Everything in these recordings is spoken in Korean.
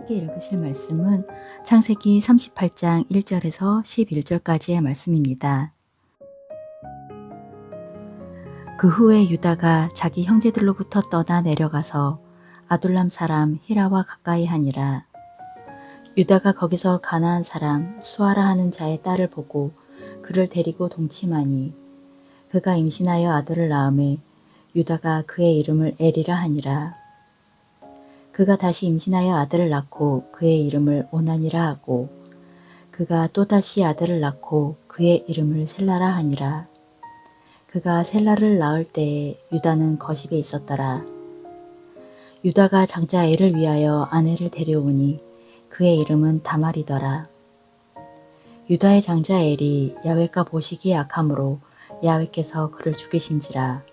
함께 읽으실 말씀은 창세기 38장 1절에서 11절까지의 말씀입니다. 그 후에 유다가 자기 형제들로부터 떠나 내려가서 아둘람 사람 히라와 가까이 하니라. 유다가 거기서 가나안 사람 수아라 하는 자의 딸을 보고 그를 데리고 동침하니 그가 임신하여 아들을 낳음에 유다가 그의 이름을 에리라 하니라. 그가 다시 임신하여 아들을 낳고 그의 이름을 오난이라 하고 그가 또다시 아들을 낳고 그의 이름을 셀라라 하니라. 그가 셀라를 낳을 때에 유다는 거십에 있었더라. 유다가 장자 엘을 위하여 아내를 데려오니 그의 이름은 다말이더라. 유다의 장자 엘이 야훼가 보시기에 악함으로 야훼께서 그를 죽이신지라.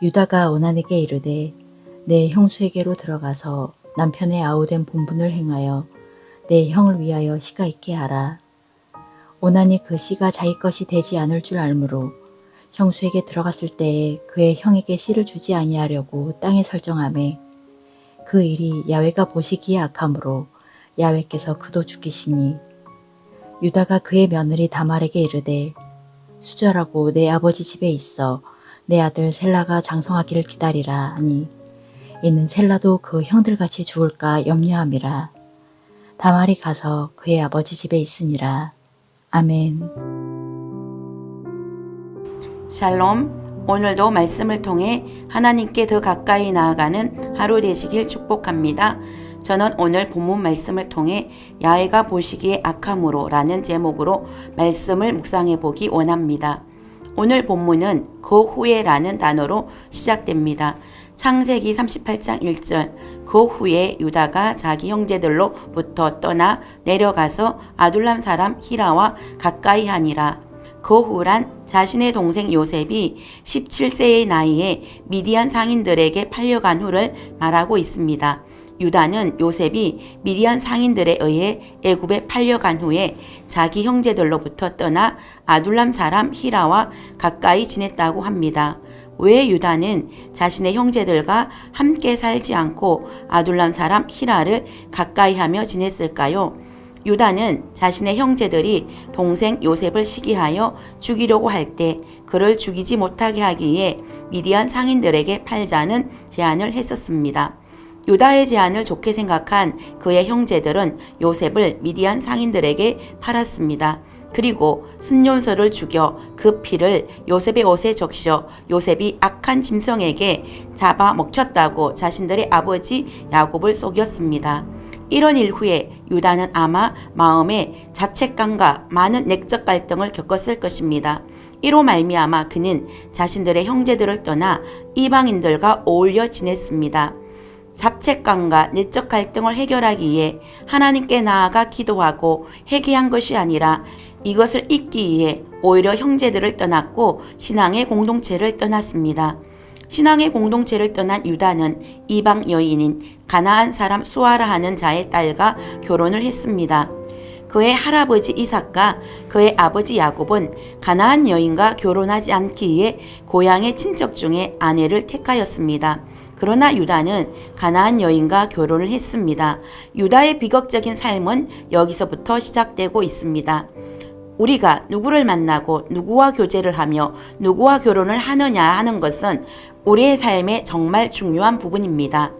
유다가 오난에게 이르되 내 형수에게로 들어가서 남편의 아우된 본분을 행하여 내 형을 위하여 씨가 있게 하라. 오난이 그 씨가 자기 것이 되지 않을 줄 알므로 형수에게 들어갔을 때에 그의 형에게 씨를 주지 아니하려고 땅에 설정하매 그 일이 야훼가 보시기에 악함으로 야훼께서 그도 죽이시니 유다가 그의 며느리 다말에게 이르되 수절하고 내 아버지 집에 있어 내 아들 셀라가 장성하기를 기다리라 하니 이는 셀라도 그 형들같이 죽을까 염려함이라. 다말이 가서 그의 아버지 집에 있으니라. 아멘. 샬롬, 오늘도 말씀을 통해 하나님께 더 가까이 나아가는 하루 되시길 축복합니다. 저는 오늘 본문 말씀을 통해 야훼가 보시기에 악함으로 라는 제목으로 말씀을 묵상해 보기 원합니다. 오늘 본문은 그 후에 라는 단어로 시작됩니다. 창세기 38장 1절 그 후에 유다가 자기 형제들로부터 떠나 내려가서 아둘람 사람 히라와 가까이 하니라. 그 후란 자신의 동생 요셉이 17세의 나이에 미디안 상인들에게 팔려간 후를 말하고 있습니다. 유다는 요셉이 미디안 상인들에 의해 애굽에 팔려간 후에 자기 형제들로부터 떠나 아둘람 사람 히라와 가까이 지냈다고 합니다. 왜 유다는 자신의 형제들과 함께 살지 않고 아둘람 사람 히라를 가까이 하며 지냈을까요? 유다는 자신의 형제들이 동생 요셉을 시기하여 죽이려고 할 때 그를 죽이지 못하게 하기 위해 미디안 상인들에게 팔자는 제안을 했었습니다. 유다의 제안을 좋게 생각한 그의 형제들은 요셉을 미디안 상인들에게 팔았습니다. 그리고 순용서를 죽여 그 피를 요셉의 옷에 적셔 요셉이 악한 짐승에게 잡아 먹혔다고 자신들의 아버지 야곱을 속였습니다. 이런 일 후에 유다는 아마 마음에 자책감과 많은 내적 갈등을 겪었을 것입니다. 이로 말미암아 그는 자신들의 형제들을 떠나 이방인들과 어울려 지냈습니다. 자책감과 내적 갈등을 해결하기 위해 하나님께 나아가 기도하고 회개한 것이 아니라 이것을 잊기 위해 오히려 형제들을 떠났고 신앙의 공동체를 떠났습니다. 신앙의 공동체를 떠난 유다는 이방 여인인 가나안 사람 수아라 하는 자의 딸과 결혼을 했습니다. 그의 할아버지 이삭과 그의 아버지 야곱은 가나안 여인과 결혼하지 않기 위해 고향의 친척 중에 아내를 택하였습니다. 그러나 유다는 가나안 여인과 결혼을 했습니다. 유다의 비극적인 삶은 여기서부터 시작되고 있습니다. 우리가 누구를 만나고 누구와 교제를 하며 누구와 결혼을 하느냐 하는 것은 우리의 삶에 정말 중요한 부분입니다.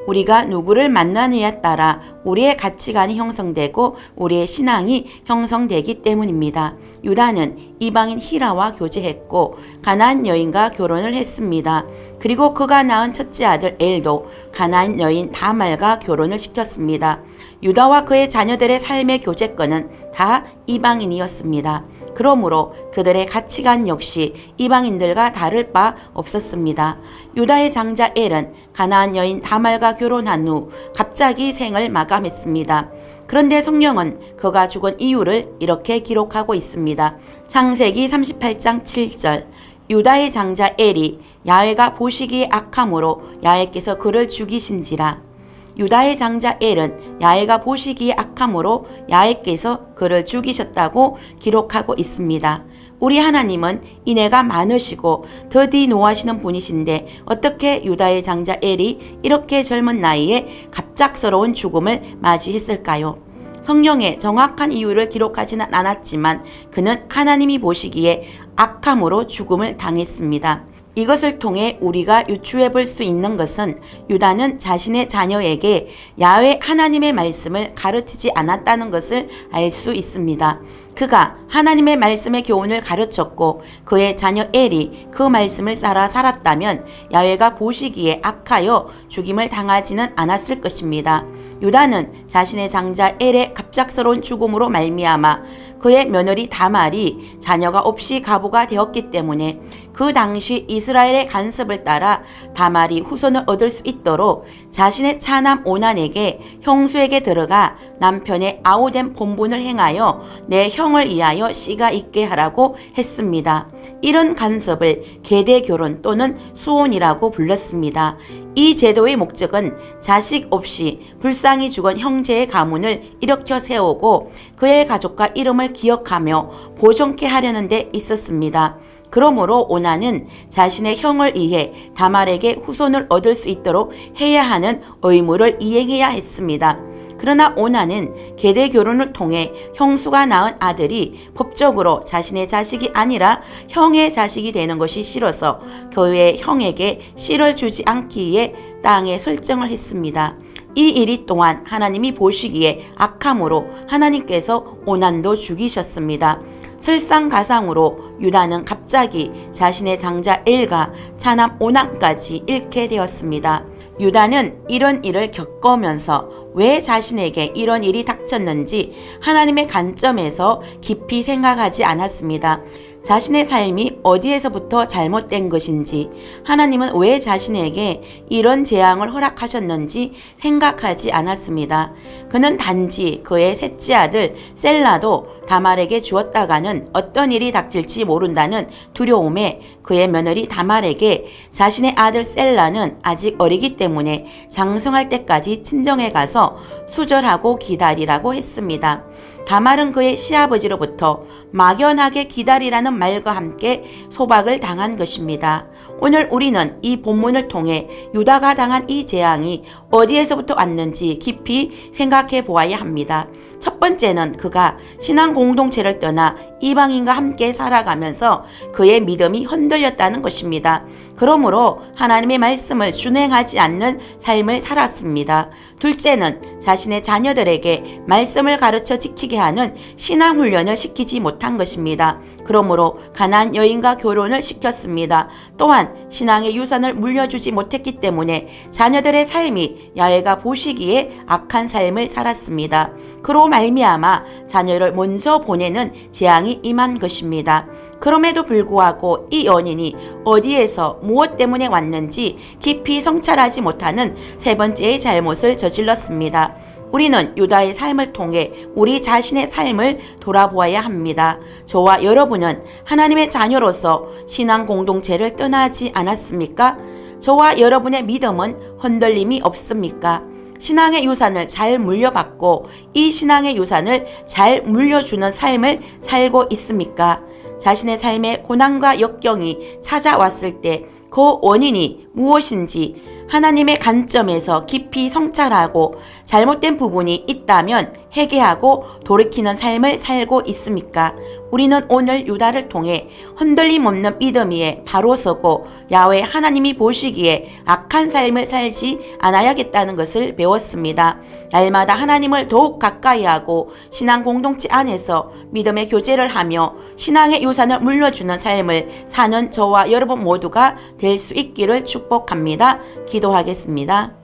우리가 누구를 만나느냐에 따라 우리의 가치관이 형성되고 우리의 신앙이 형성되기 때문입니다. 유다는 이방인 히라와 교제했고 가나안 여인과 결혼을 했습니다. 그리고 그가 낳은 첫째 아들 엘도 가나안 여인 다말과 결혼을 시켰습니다. 유다와 그의 자녀들의 삶의 교제권은 다 이방인이었습니다. 그러므로 그들의 가치관 역시 이방인들과 다를 바 없었습니다. 유다의 장자 엘은 가나안 여인 다말과 결혼한 후 갑자기 생을 마감했습니다. 그런데 성경은 그가 죽은 이유를 이렇게 기록하고 있습니다. 창세기 38장 7절 유다의 장자 엘이 야훼가 보시기에 악함으로 야훼께서 그를 죽이신지라. 유다의 장자 엘은 야훼가 보시기에 악함으로 야훼께서 그를 죽이셨다고 기록하고 있습니다. 우리 하나님은 인애가 많으시고 더디 노하시는 분이신데 어떻게 유다의 장자 엘이 이렇게 젊은 나이에 갑작스러운 죽음을 맞이했을까요? 성경에 정확한 이유를 기록하지는 않았지만 그는 하나님이 보시기에 악함으로 죽음을 당했습니다. 이것을 통해 우리가 유추해 볼 수 있는 것은 유다는 자신의 자녀에게 야훼 하나님의 말씀을 가르치지 않았다는 것을 알 수 있습니다. 그가 하나님의 말씀의 교훈을 가르쳤고 그의 자녀 엘이 그 말씀을 따라 살았다면 야훼가 보시기에 악하여 죽임을 당하지는 않았을 것입니다. 유다는 자신의 장자 엘의 갑작스러운 죽음으로 말미암아 그의 며느리 다말이 자녀가 없이 과부가 되었기 때문에 그 당시 이스라엘의 간섭을 따라 다말이 후손을 얻을 수 있도록 자신의 차남 오난에게 형수에게 들어가 남편의 아우된 본분을 행하여 내 형을 위하여 씨가 있게 하라고 했습니다. 이런 간섭을 계대결혼 또는 수혼이라고 불렀습니다. 이 제도의 목적은 자식 없이 불쌍히 죽은 형제의 가문을 일으켜 세우고 그의 가족과 이름을 기억하며 보존케 하려는 데 있었습니다. 그러므로 오난은 자신의 형을 위해 다말에게 후손을 얻을 수 있도록 해야 하는 의무를 이행해야 했습니다. 그러나 오난은 계대 결혼을 통해 형수가 낳은 아들이 법적으로 자신의 자식이 아니라 형의 자식이 되는 것이 싫어서 그의 형에게 씨를 주지 않기 위해 땅에 설정을 했습니다. 이 일이 또한 하나님이 보시기에 악함으로 하나님께서 오난도 죽이셨습니다. 설상가상으로 유다는 갑자기 자신의 장자 엘과 차남 오난까지 잃게 되었습니다. 유다는 이런 일을 겪으면서 왜 자신에게 이런 일이 닥쳤는지 하나님의 관점에서 깊이 생각하지 않았습니다. 자신의 삶이 어디에서부터 잘못된 것인지, 하나님은 왜 자신에게 이런 재앙을 허락하셨는지 생각하지 않았습니다. 그는 단지 그의 셋째 아들 셀라도 다말에게 주었다가는 어떤 일이 닥칠지 모른다는 두려움에 그의 며느리 다말에게 자신의 아들 셀라는 아직 어리기 때문에 장성할 때까지 친정에 가서 수절하고 기다리라고 했습니다. 다말은 그의 시아버지로부터 막연하게 기다리라는 말과 함께 소박을 당한 것입니다. 오늘 우리는 이 본문을 통해 유다가 당한 이 재앙이 어디에서부터 왔는지 깊이 생각해 보아야 합니다. 첫 번째는 그가 신앙 공동체를 떠나 이방인과 함께 살아가면서 그의 믿음이 흔들렸다는 것입니다. 그러므로 하나님의 말씀을 준행하지 않는 삶을 살았습니다. 둘째는 자신의 자녀들에게 말씀을 가르쳐 지키게 하는 신앙 훈련을 시키지 못한 것입니다. 그러므로 가나안 여인과 결혼을 시켰습니다. 또한 신앙의 유산을 물려주지 못했기 때문에 자녀들의 삶이 야훼가 보시기에 악한 삶을 살았습니다. 그로 말미암아 자녀를 먼저 보내는 재앙이 임한 것입니다. 그럼에도 불구하고 이 연인이 어디에서 무엇 때문에 왔는지 깊이 성찰하지 못하는 세 번째의 잘못을 저질렀습니다. 우리는 유다의 삶을 통해 우리 자신의 삶을 돌아보아야 합니다. 저와 여러분은 하나님의 자녀로서 신앙 공동체를 떠나지 않았습니까? 저와 여러분의 믿음은 흔들림이 없습니까? 신앙의 유산을 잘 물려받고 이 신앙의 유산을 잘 물려주는 삶을 살고 있습니까? 자신의 삶에 고난과 역경이 찾아왔을 때 그 원인이 무엇인지 하나님의 관점에서 깊이 성찰하고 잘못된 부분이 있다면 회개하고 돌이키는 삶을 살고 있습니까? 우리는 오늘 유다를 통해 흔들림 없는 믿음 위에 바로 서고 야훼 하나님이 보시기에 악한 삶을 살지 않아야겠다는 것을 배웠습니다. 날마다 하나님을 더욱 가까이 하고 신앙 공동체 안에서 믿음의 교제를 하며 신앙의 유산을 물려주는 삶을 사는 저와 여러분 모두가 될 수 있기를 축복합니다. 기도하겠습니다.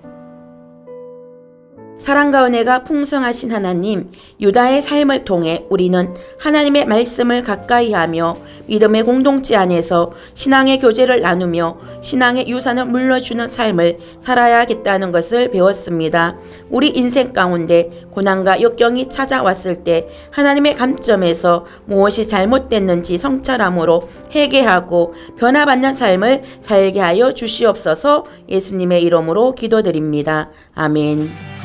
사랑과 은혜가 풍성하신 하나님, 유다의 삶을 통해 우리는 하나님의 말씀을 가까이 하며 믿음의 공동체 안에서 신앙의 교제를 나누며 신앙의 유산을 물려주는 삶을 살아야겠다는 것을 배웠습니다. 우리 인생 가운데 고난과 역경이 찾아왔을 때 하나님의 감점에서 무엇이 잘못됐는지 성찰함으로 회개하고 변화받는 삶을 살게 하여 주시옵소서. 예수님의 이름으로 기도드립니다. 아멘.